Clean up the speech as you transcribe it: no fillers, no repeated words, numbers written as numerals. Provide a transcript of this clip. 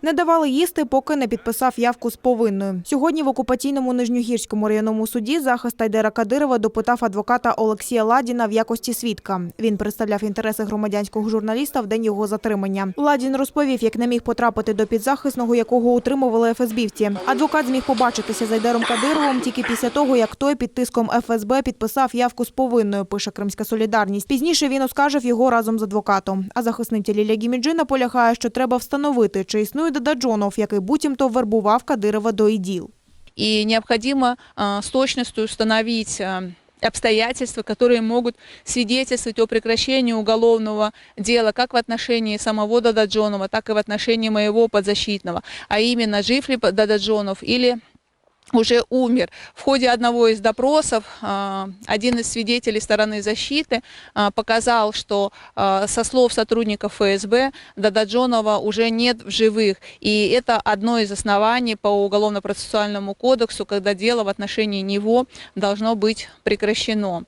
Не давали їсти, поки не підписав явку з повинною. Сьогодні в окупаційному Нижньогірському районному суді захист Айдера Кадирова допитав адвоката Олексія Ладіна в якості свідка. Він представляв інтереси громадянського журналіста в день його затримання. Ладін розповів, як не міг потрапити до підзахисного, якого утримували ФСБівці. Адвокат зміг побачитися з Айдером Кадировим тільки після того, як той під тиском ФСБ підписав явку з повинною, пише «Кримська солідарність». Пізніше він оскаржив його разом з адвокатом. А захисниця Лілія Гіміджи наполягає, що треба встановити, чи існує Дададжонов, який буцімто вербував Кадирова до ІДІЛ. И необходимо с точностью установить обстоятельства, которые могут свидетельствовать о прекращении уголовного дела как в отношении самого Дададжонова, так и в отношении моего подзащитного. А именно, жив ли Дададжонов или уже умер. В ходе одного из допросов один из свидетелей стороны защиты показал, что со слов сотрудников ФСБ Дададжонова уже нет в живых. И это одно из оснований по Уголовно-процессуальному кодексу, когда дело в отношении него должно быть прекращено.